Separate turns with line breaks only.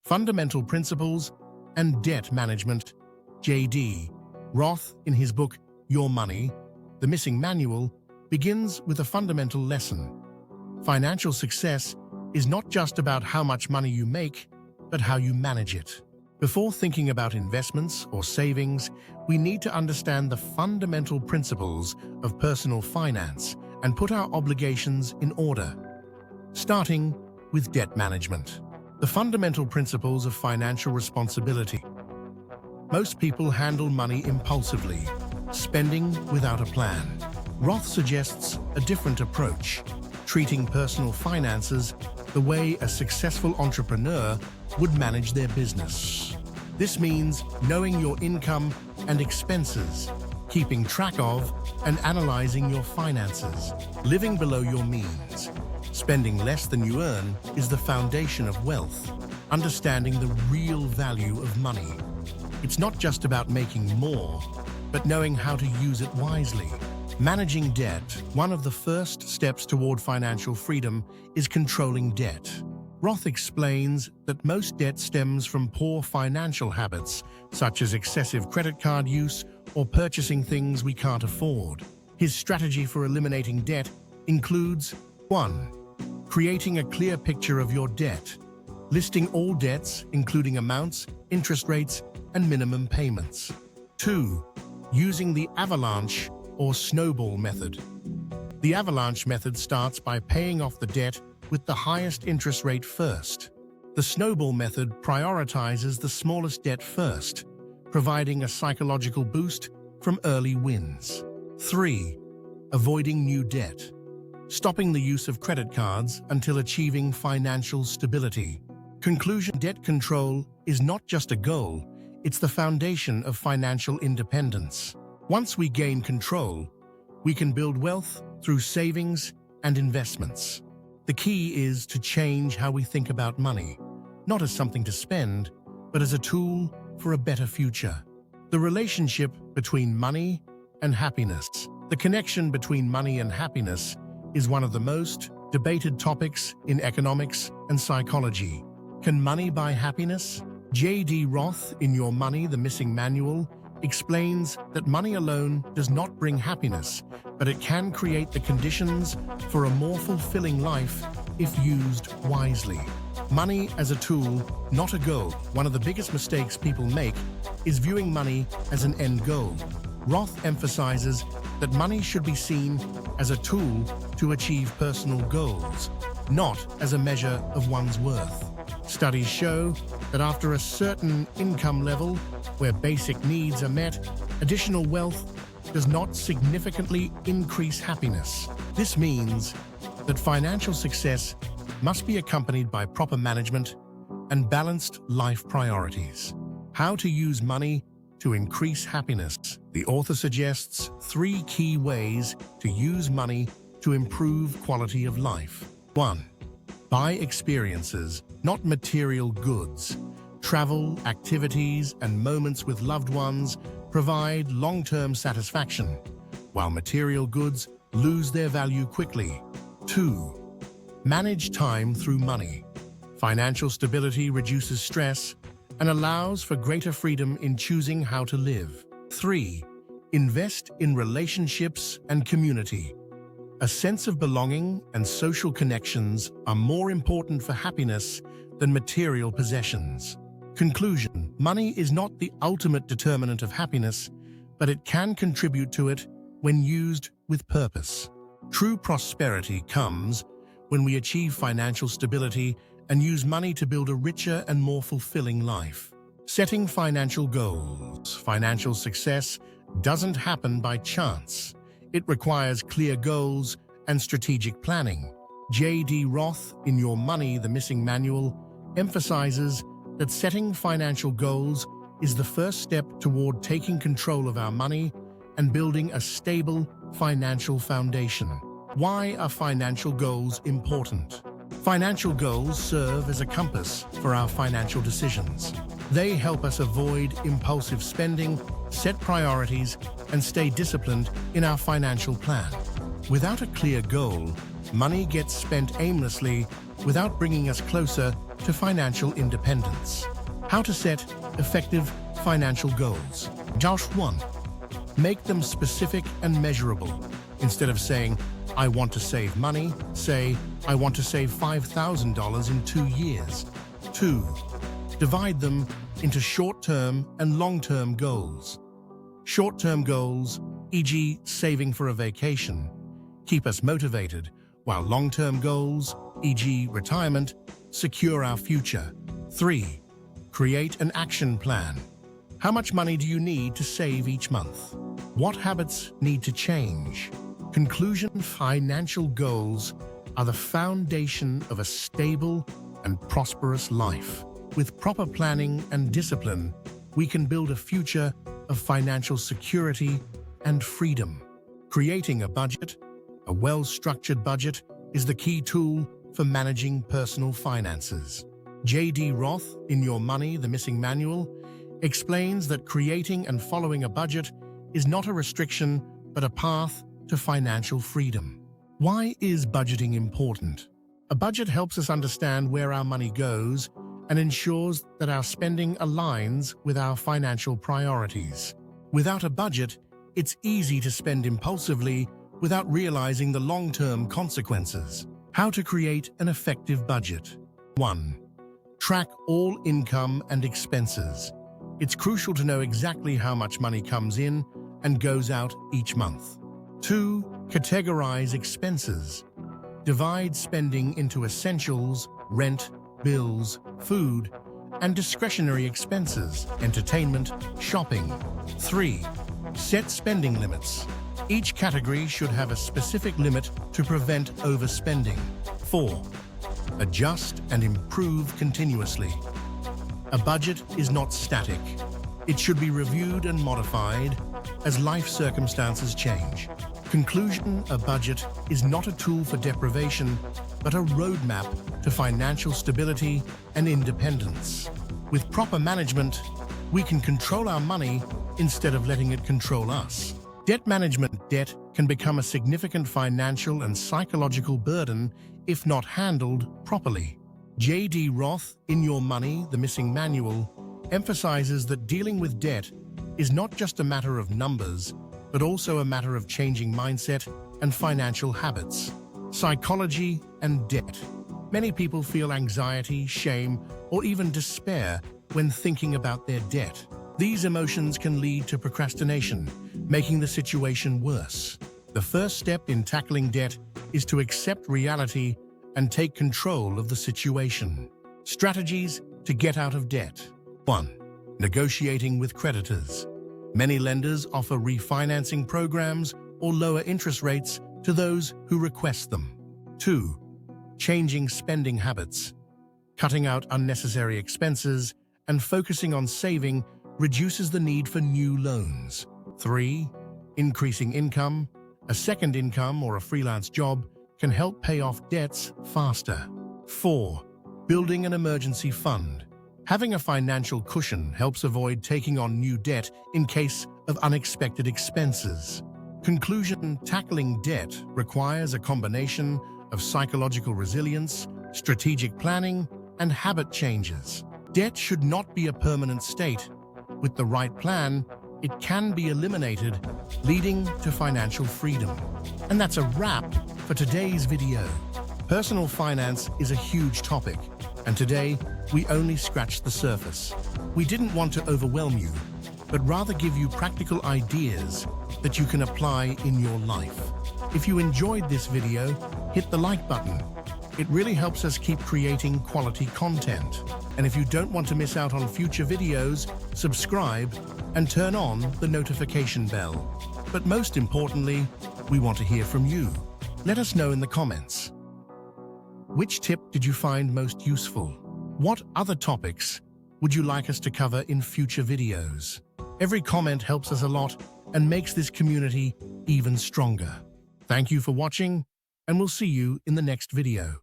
Fundamental Principles and Debt Management. J.D. Roth, in his book, Your Money, The Missing Manual, begins with a fundamental lesson. Financial success is not just about how much money you make, but how you manage it. Before thinking about investments or savings, we need to understand the fundamental principles of personal finance and put our obligations in order. Starting with debt management. The fundamental principles of financial responsibility. Most people handle money impulsively, spending without a plan. Roth suggests a different approach, treating personal finances the way a successful entrepreneur would manage their business. This means knowing your income and expenses, keeping track of and analyzing your finances, living below your means. Spending less than you earn is the foundation of wealth, understanding the real value of money. It's not just about making more, but knowing how to use it wisely. Managing debt. One of the first steps toward financial freedom is controlling debt. Roth explains that most debt stems from poor financial habits, such as excessive credit card use or purchasing things we can't afford. His strategy for eliminating debt includes 1. Creating a clear picture of your debt, listing all debts, including amounts, interest rates, and minimum payments. 2. Using the avalanche or snowball method. The avalanche method starts by paying off the debt with the highest interest rate first. The snowball method prioritizes the smallest debt first, providing a psychological boost from early wins. 3. Avoiding new debt. Stopping the use of credit cards until achieving financial stability. Conclusion: debt control is not just a goal, it's the foundation of financial independence. Once we gain control, we can build wealth through savings and investments. The key is to change how we think about money, not as something to spend, but as a tool for a better future. The relationship between money and happiness. The connection between money and happiness is one of the most debated topics in economics and psychology. Can money buy happiness? J.D. Roth, in Your Money, The Missing Manual, explains that money alone does not bring happiness, but it can create the conditions for a more fulfilling life if used wisely. Money as a tool, not a goal. One of the biggest mistakes people make is viewing money as an end goal. Roth emphasizes that money should be seen as a tool to achieve personal goals, not as a measure of one's worth. Studies show that after a certain income level, where basic needs are met, additional wealth does not significantly increase happiness. This means that financial success must be accompanied by proper management and balanced life priorities. How to use money to increase happiness. The author suggests 3 key ways to use money to improve quality of life. 1. Buy experiences, not material goods. Travel, activities, and moments with loved ones provide long-term satisfaction, while material goods lose their value quickly. 2. Manage time through money. Financial stability reduces stress and allows for greater freedom in choosing how to live. 3. Invest in relationships and community. A sense of belonging and social connections are more important for happiness than material possessions. Conclusion: money is not the ultimate determinant of happiness, but it can contribute to it when used with purpose. True prosperity comes when we achieve financial stability and use money to build a richer and more fulfilling life. Setting financial goals. Financial success doesn't happen by chance. It requires clear goals and strategic planning. J.D. Roth, in Your Money, The Missing Manual, emphasizes that setting financial goals is the first step toward taking control of our money and building a stable financial foundation. Why are financial goals important? Financial goals serve as a compass for our financial decisions. They help us avoid impulsive spending, set priorities, and stay disciplined in our financial plan. Without a clear goal, money gets spent aimlessly without bringing us closer to financial independence. How to set effective financial goals. Josh 1. Make them specific and measurable. Instead of saying, I want to save money, say, I want to save $5,000 in 2 years. 2. Divide them into short-term and long-term goals. Short-term goals, e.g. saving for a vacation, keep us motivated, while long-term goals, e.g. retirement, secure our future. 3. Create an action plan. How much money do you need to save each month? What habits need to change? Conclusion: financial goals are the foundation of a stable and prosperous life. With proper planning and discipline, we can build a future of financial security and freedom. Creating a budget, a well-structured budget, is the key tool for managing personal finances. J.D. Roth, in Your Money, The Missing Manual, explains that creating and following a budget is not a restriction, but a path to financial freedom. Why is budgeting important? A budget helps us understand where our money goes and ensures that our spending aligns with our financial priorities. Without a budget, it's easy to spend impulsively without realizing the long-term consequences. How to create an effective budget. 1. Track all income and expenses. It's crucial to know exactly how much money comes in and goes out each month. 2. Categorize expenses. Divide spending into essentials, rent, bills, food, and discretionary expenses, entertainment, shopping. 3. Set spending limits. Each category should have a specific limit to prevent overspending. 4. Adjust and improve continuously. A budget is not static. It should be reviewed and modified as life circumstances change. Conclusion: a budget is not a tool for deprivation, but a roadmap to financial stability and independence. With proper management, we can control our money instead of letting it control us. Debt management. Debt can become a significant financial and psychological burden if not handled properly. J.D. Roth, in Your Money, The Missing Manual, emphasizes that dealing with debt is not just a matter of numbers, but also a matter of changing mindset and financial habits. Psychology and debt. Many people feel anxiety, shame, or even despair when thinking about their debt. These emotions can lead to procrastination, making the situation worse. The first step in tackling debt is to accept reality and take control of the situation. Strategies to get out of debt. 1. Negotiating with creditors. Many lenders offer refinancing programs or lower interest rates to those who request them. 2. Changing spending habits. Cutting out unnecessary expenses and focusing on saving reduces the need for new loans. 3. Increasing income. A second income or a freelance job can help pay off debts faster. 4. Building an emergency fund. Having a financial cushion helps avoid taking on new debt in case of unexpected expenses. Conclusion: tackling debt requires a combination of psychological resilience, strategic planning, and habit changes. Debt should not be a permanent state. With the right plan, it can be eliminated, leading to financial freedom. And that's a wrap for today's video. Personal finance is a huge topic, and today we only scratched the surface. We didn't want to overwhelm you, but rather give you practical ideas that you can apply in your life. If you enjoyed this video, hit the like button. It really helps us keep creating quality content. And if you don't want to miss out on future videos, subscribe and turn on the notification bell. But most importantly, we want to hear from you. Let us know in the comments. Which tip did you find most useful? What other topics would you like us to cover in future videos? Every comment helps us a lot and makes this community even stronger. Thank you for watching, and we'll see you in the next video.